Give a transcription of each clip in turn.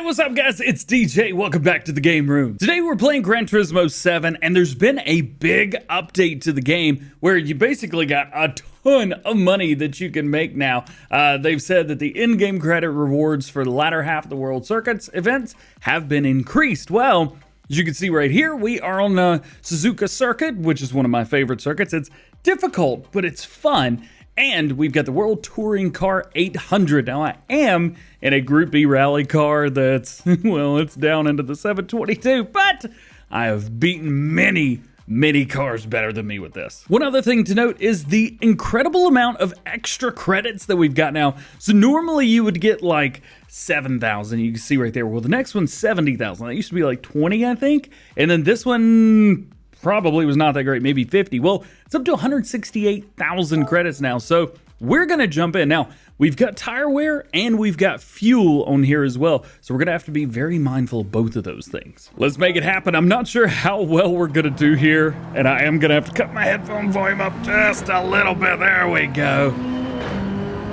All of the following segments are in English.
What's up guys? It's DJ. Welcome back to the game room. Today we're playing Gran Turismo 7 and there's been a big update to the game where you basically got a ton of money that you can make now. They've said that the in-game credit rewards for the latter half of the World Circuits events have been increased. Well, as you can see right here, we are on the Suzuka circuit, which is one of my favorite circuits. It's difficult, but it's fun. And we've got the World Touring Car 800. Now, I am in a Group B rally car that's, well, it's down into the 722, but I have beaten many cars better than me with this. One other thing to note is the incredible amount of extra credits that we've got now. So normally you would get like 7,000, you can see right there. Well, the next one's 70,000. That used to be like 20, I think. And then this one probably was not that great, maybe 50. Well, it's up to 168,000 credits now, so we're gonna jump in. Now, we've got tire wear and we've got fuel on here as well, so we're gonna have to be very mindful of both of those things. Let's make it happen. I'm not sure how well we're gonna do here, and I am gonna have to cut my headphone volume up just a little bit. There we go.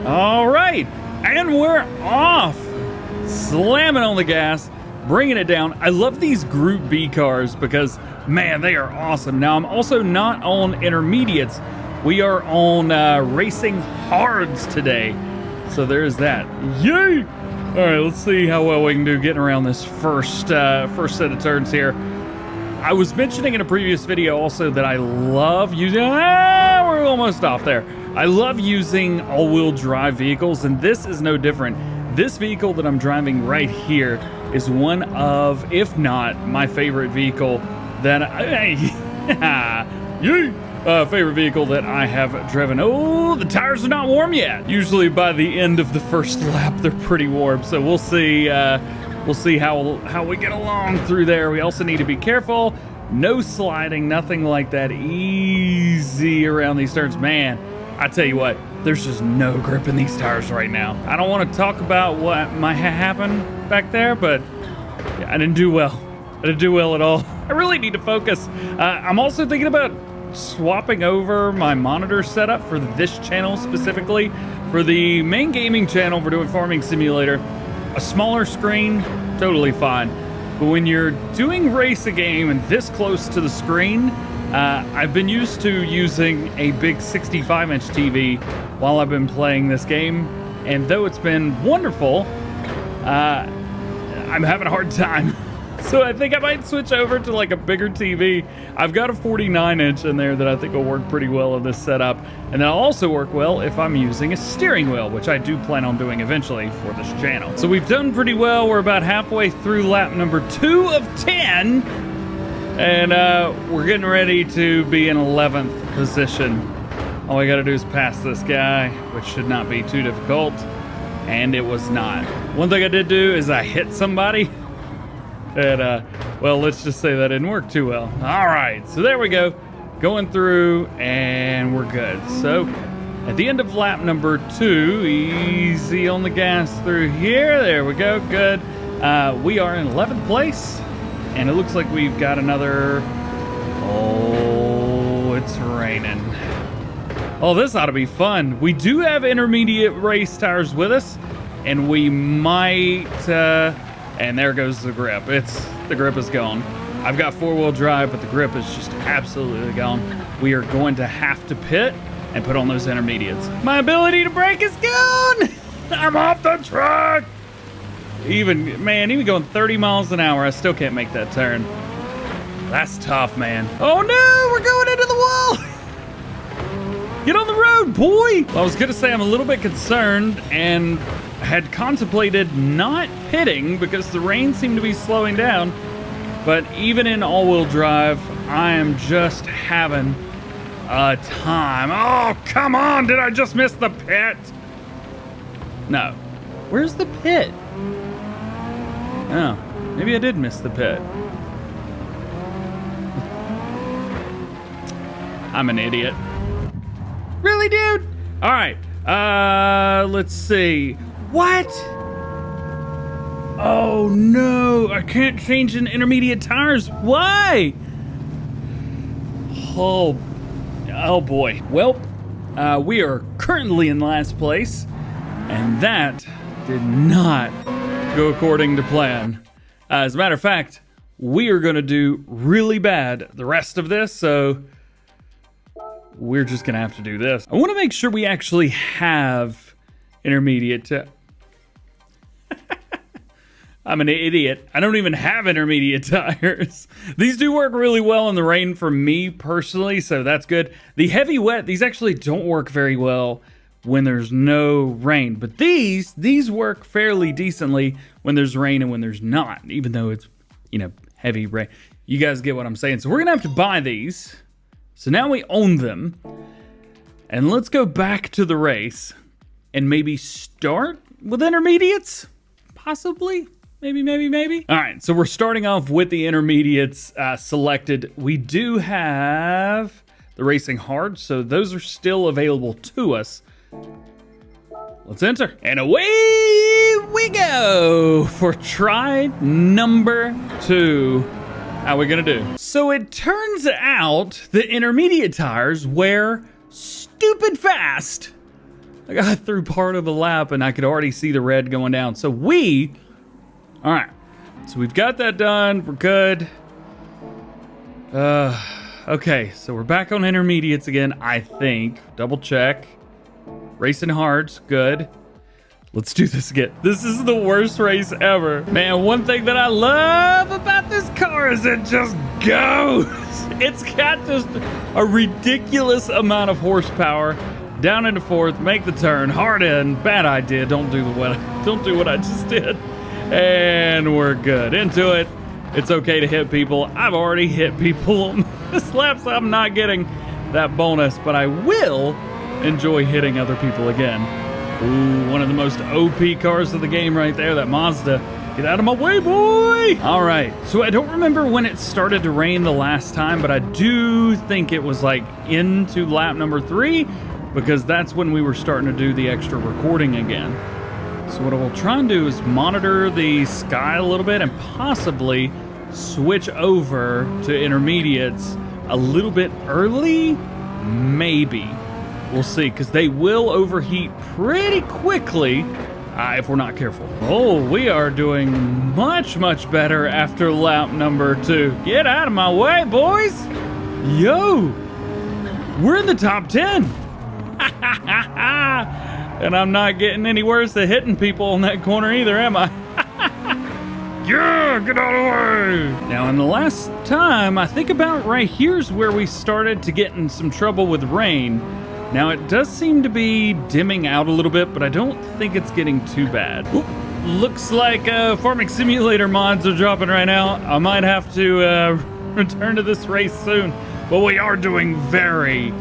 All right, and we're off. Slamming on the gas, bringing it down. I love these Group B cars because, man, they are awesome. Now, I'm also not on intermediates. We are on racing hards today. So there's that. Yay! All right, let's see how well we can do getting around this first set of turns here. I was mentioning in a previous video also that I love using, we're almost off there. I love using all-wheel drive vehicles, and this is no different. This vehicle that I'm driving right here is one of, if not my favorite vehicle that favorite vehicle that I have driven. Oh, the tires are not warm yet. Usually by the end of the first lap, they're pretty warm. So we'll see how we get along through there. We also need to be careful. No sliding, nothing like that. Easy around these turns. Man, I tell you what, there's just no grip in these tires right now. I don't want to talk about what might happen back there, but yeah, I didn't do well. I didn't do well at all. I really need to focus. I'm also thinking about swapping over my monitor setup for this channel specifically. For the main gaming channel, we're doing Farming Simulator. A smaller screen, totally fine. But when you're doing race a game and this close to the screen, I've been used to using a big 65-inch TV while I've been playing this game. And though it's been wonderful, I'm having a hard time. So I think I might switch over to like a bigger TV. I've got a 49-inch in there that I think will work pretty well in this setup. And that'll also work well if I'm using a steering wheel, which I do plan on doing eventually for this channel. So we've done pretty well. We're about halfway through lap number 2 of 10. And we're getting ready to be in 11th position. All we gotta do is pass this guy, which should not be too difficult. And it was not. One thing I did do is I hit somebody. And, well, let's just say that didn't work too well. All right, so there we go. Going through, and we're good. So, at the end of lap number 2, easy on the gas through here. There we go, good. We are in 11th place, and it looks like we've got another... Oh, it's raining. Oh, this ought to be fun. We do have intermediate race tires with us, and we might... and there goes the grip. The grip is gone. I've got 4-wheel drive, but the grip is just absolutely gone. We are going to have to pit and put on those intermediates. My ability to brake is gone! I'm off the track! Even going 30 miles an hour, I still can't make that turn. That's tough, man. Oh no, we're going into the wall! Get on the road, boy! Well, I was gonna say I'm a little bit concerned and had contemplated not pitting because the rain seemed to be slowing down, but even in all-wheel drive, I am just having a time. Oh, come on, did I just miss the pit? No. Where's the pit? Oh, maybe I did miss the pit. I'm an idiot. Really, dude? All right, let's see. What? Oh no, I can't change in intermediate tires. Why? Oh boy. Well, we are currently in last place, and that did not go according to plan. As a matter of fact, we are going to do really bad the rest of this, so we're just going to have to do this. I want to make sure we actually have intermediate. I'm an idiot. I don't even have intermediate tires. These do work really well in the rain for me personally, so that's good. The heavy wet, these actually don't work very well when there's no rain, but these work fairly decently when there's rain and when there's not, even though it's, you know, heavy rain. You guys get what I'm saying. So we're gonna have to buy these. So now we own them, and let's go back to the race and maybe start with intermediates, possibly. Maybe. All right, so we're starting off with the intermediates selected. We do have the racing hard, so those are still available to us. Let's enter, and away we go for try number 2. How are we gonna do? So it turns out the intermediate tires wear stupid fast. I got through part of a lap and I could already see the red going down. So all right, so we've got that done. We're good. Okay, so we're back on intermediates again, I think. Double check. Racing hards, good. Let's do this again. This is the worst race ever. Man, one thing that I love about this car is it just goes. It's got just a ridiculous amount of horsepower. Down into 4th, make the turn, hard in, bad idea. Don't do what I just did. And we're good. Into it. It's okay to hit people. I've already hit people on this lap, so I'm not getting that bonus, but I will enjoy hitting other people again. Ooh, one of the most OP cars of the game right there, that Mazda. Get out of my way, boy! All right, so I don't remember when it started to rain the last time, but I do think it was like into lap number 3, because that's when we were starting to do the extra recording again. So what I will try and do is monitor the sky a little bit and possibly switch over to intermediates a little bit early, maybe. We'll see, because they will overheat pretty quickly if we're not careful. Oh, we are doing much better after lap number 2. Get out of my way, boys! Yo! We're in the top 10! And I'm not getting any worse at hitting people on that corner either, am I? Yeah, get out of the way! Now, in the last time, I think about right here's where we started to get in some trouble with rain. Now, it does seem to be dimming out a little bit, but I don't think it's getting too bad. Oop, looks like Farming Simulator mods are dropping right now. I might have to return to this race soon, but we are doing very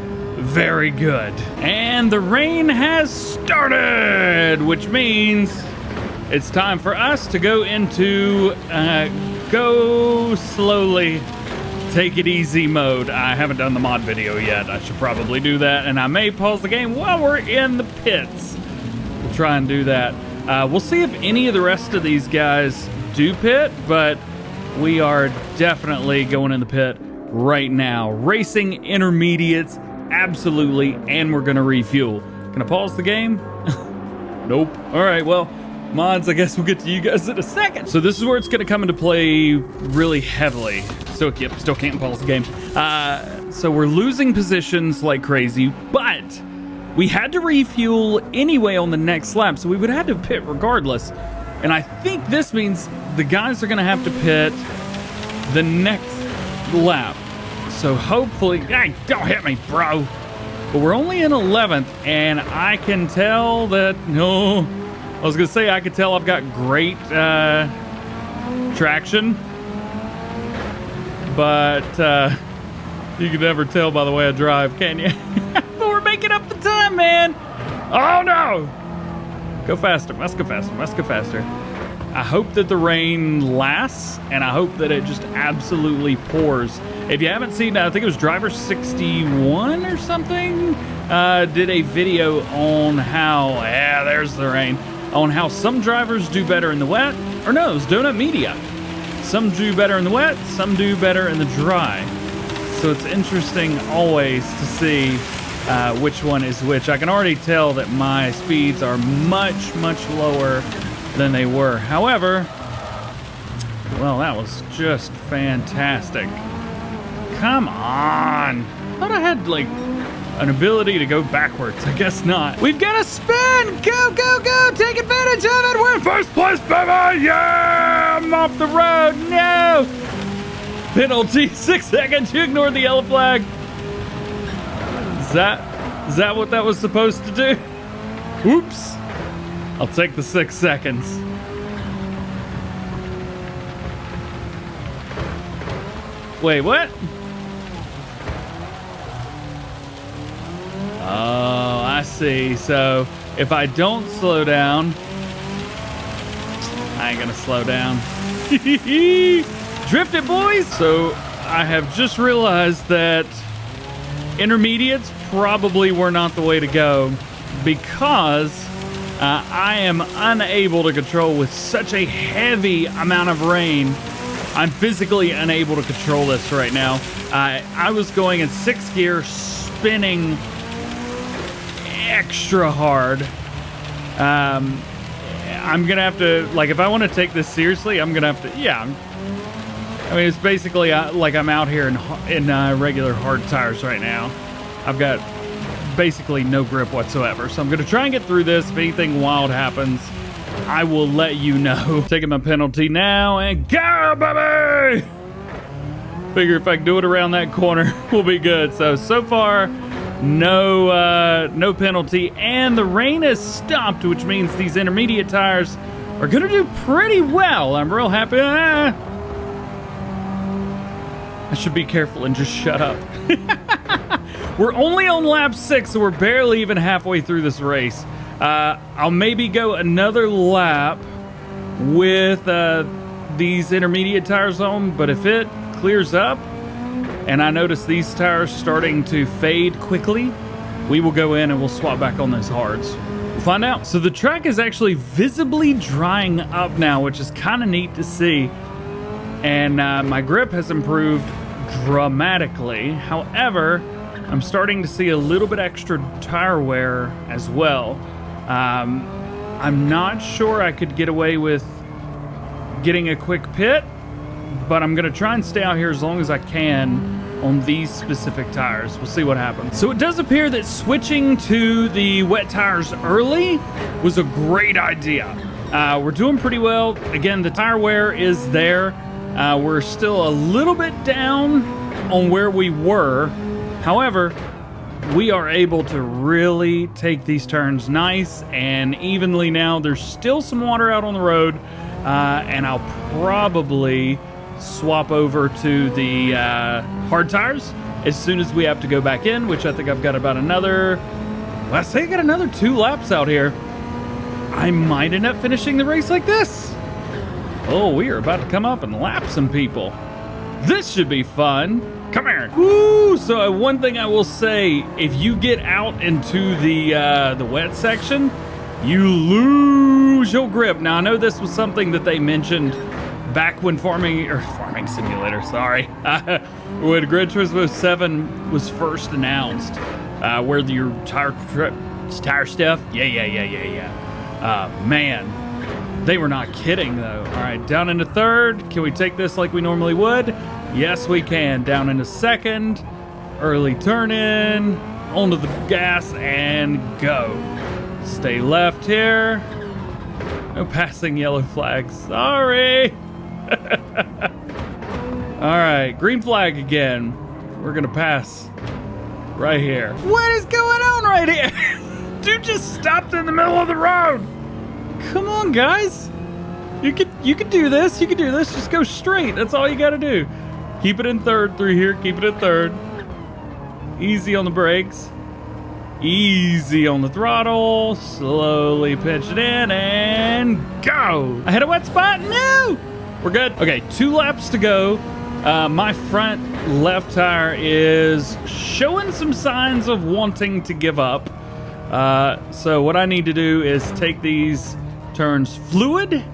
good. And the rain has started, which means it's time for us to go into go slowly, take it easy mode. I haven't done the mod video yet. I should probably do that, and I may pause the game while we're in the pits. We'll try and do that. We'll see if any of the rest of these guys do pit, but we are definitely going in the pit right now. Racing intermediates, absolutely, and we're gonna refuel. Can I pause the game? Nope. All right, well, mods, I guess we'll get to you guys in a second. So this is where it's gonna come into play really heavily. So, yep, still can't pause the game. So we're losing positions like crazy, but we had to refuel anyway on the next lap, so we would have to pit regardless. And I think this means the guys are gonna have to pit the next lap. So hopefully, hey, don't hit me, bro. But we're only in 11th, and I can tell that, no, I was gonna say I could tell I've got great traction, but you can never tell by the way I drive, can you? But we're making up the time, man. Oh no! Go faster, must go faster, must go faster. I hope that the rain lasts, and I hope that it just absolutely pours. If you haven't seen, I think it was Driver 61 or something, did a video on how, yeah, there's the rain, on how some drivers do better in the wet, or no, it was Donut Media. Some do better in the wet, some do better in the dry. So it's interesting always to see which one is which. I can already tell that my speeds are much lower than they were. However, well, that was just fantastic. Come on. I thought I had, like, an ability to go backwards. I guess not. We've got a spin! Go, go, go! Take advantage of it! We're in first place, baby! Yeah! I'm off the road! No! Penalty, 6 seconds. You ignored the yellow flag. Is that what that was supposed to do? Whoops. I'll take the 6 seconds. Wait, what? Oh, I see. So if I don't slow down, I ain't gonna slow down. Drift it, boys! So I have just realized that intermediates probably were not the way to go because I am unable to control with such a heavy amount of rain. I'm physically unable to control this right now. I was going in 6th gear, spinning extra hard. I'm gonna have to, like, if I want to take this seriously, I'm gonna have to, yeah. I mean, it's basically like I'm out here in regular hard tires right now. I've got basically no grip whatsoever. So I'm gonna try and get through this. If anything wild happens, I will let you know. Taking my penalty now and go, baby! Figure if I can do it around that corner, we'll be good. So far, no penalty, and the rain has stopped, which means these intermediate tires are gonna do pretty well. I'm real happy. I should be careful and just shut up. We're only on lap 6, so we're barely even halfway through this race. I'll maybe go another lap with these intermediate tires on, but if it clears up and I notice these tires starting to fade quickly, we will go in and we'll swap back on those hards. We'll find out. So the track is actually visibly drying up now, which is kind of neat to see. And my grip has improved dramatically. However, I'm starting to see a little bit extra tire wear as well. I'm not sure I could get away with getting a quick pit, but I'm gonna try and stay out here as long as I can on these specific tires. We'll see what happens. So it does appear that switching to the wet tires early was a great idea. We're doing pretty well. Again, the tire wear is there. We're still a little bit down on where we were. However, we are able to really take these turns nice and evenly now. There's still some water out on the road, and I'll probably swap over to the hard tires as soon as we have to go back in, which I think I've got about another, well, I say I got another 2 laps out here. I might end up finishing the race like this. Oh, we are about to come up and lap some people. This should be fun. Come here. Woo! So one thing I will say, if you get out into the wet section, you lose your grip. Now, I know this was something that they mentioned back when Farming Simulator, sorry, when Gran Turismo 7 was first announced, where your tire stuff, yeah. Man, they were not kidding though. All right, down into 3rd. Can we take this like we normally would? Yes, we can. Down into 2nd, early turn in, onto the gas and go. Stay left here. No passing yellow flags. Sorry. All right, green flag again. We're gonna pass right here. What is going on right here? Dude just stopped in the middle of the road. Come on, guys. You could do this. You could do this. Just go straight. That's all you got to do. Keep it in 3rd through here. Keep it in 3rd. Easy on the brakes. Easy on the throttle. Slowly pitch it in and go. I hit a wet spot. No. We're good. Okay, 2 laps to go. My front left tire is showing some signs of wanting to give up. So what I need to do is take these turns fluid,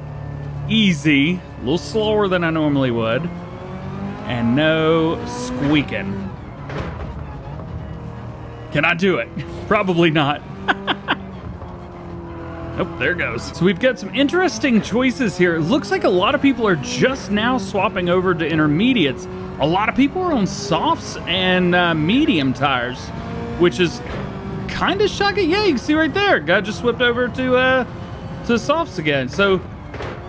easy, a little slower than I normally would, and no squeaking. Can I do it? Probably not. Oh, there it goes. So we've got some interesting choices here. It looks like a lot of people are just now swapping over to intermediates. A lot of people are on softs and medium tires, which is kind of shocking. Yeah, you can see right there. Guy just swapped over to softs again. So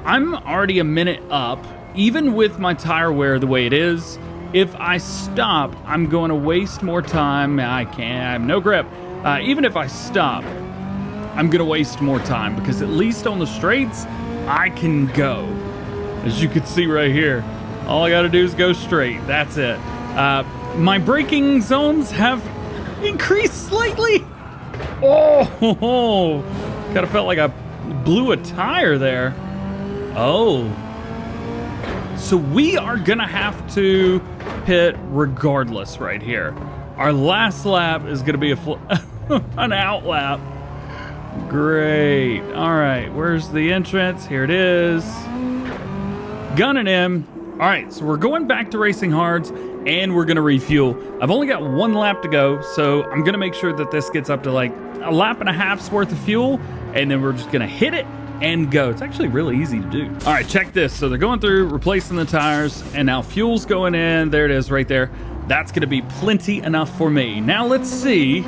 I'm already a minute up, even with my tire wear the way it is. If I stop, I'm going to waste more time. I have no grip. Even if I stop, I'm gonna waste more time because at least on the straights, I can go. As you can see right here, all I gotta do is go straight. That's it. My braking zones have increased slightly. Oh, kind of felt like I blew a tire there. Oh. So we are gonna have to pit regardless right here. Our last lap is gonna be an out lap. Great. All right, where's the entrance? Here it is. Gunning him. All right, so we're going back to racing hards and we're gonna refuel. I've only got 1 lap to go, so I'm gonna make sure that this gets up to like a lap and a half's worth of fuel, and then we're just gonna hit it and go. It's actually really easy to do. All right, check this. So they're going through, replacing the tires, and now fuel's going in. There it is right there. That's gonna be plenty enough for me. Now let's see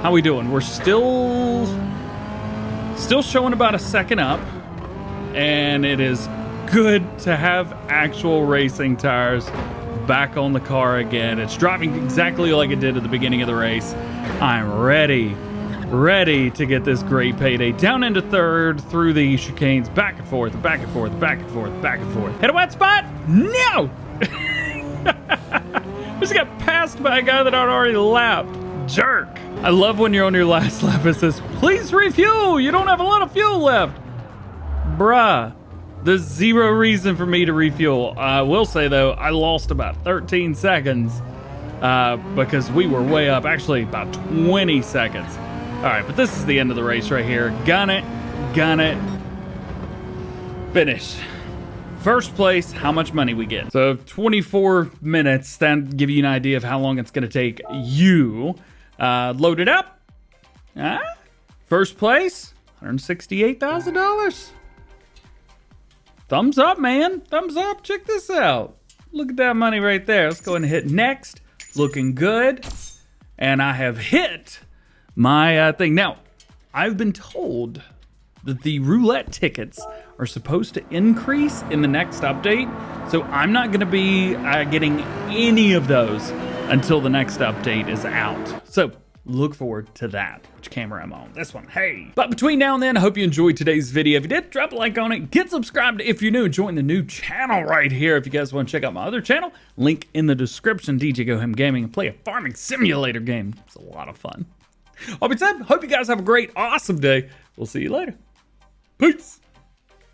how we doing. We're still showing about a second up, and it is good to have actual racing tires back on the car again. It's driving exactly like it did at the beginning of the race. I'm ready to get this great payday. Down into third, through the chicanes, back and forth, back and forth, back and forth, back and forth. Hit a wet spot? No! Just got passed by a guy that I'd already lapped. Jerk. I love when you're on your last lap, it says, please refuel, you don't have a lot of fuel left. Bruh, there's zero reason for me to refuel. I will say though, I lost about 13 seconds because we were way up, actually about 20 seconds. All right, but this is the end of the race right here. Gun it, finish. First place, how much money we get. So 24 minutes, that give you an idea of how long it's gonna take you. Load it up. First place, $168,000. Thumbs up, man. Thumbs up. Check this out. Look at that money right there. Let's go ahead and hit next. Looking good. And I have hit my thing. Now, I've been told that the roulette tickets are supposed to increase in the next update. So I'm not going to be getting any of those until the next update is out. So look forward to that. Which camera am I on? This one. Hey. But between now and then, I hope you enjoyed today's video. If you did, drop a like on it. Get subscribed if you're new. Join the new channel right here. If you guys want to check out my other channel, link in the description. DjGoHam Gaming, and play a farming simulator game. It's a lot of fun. All being said, hope you guys have a great, awesome day. We'll see you later. Peace.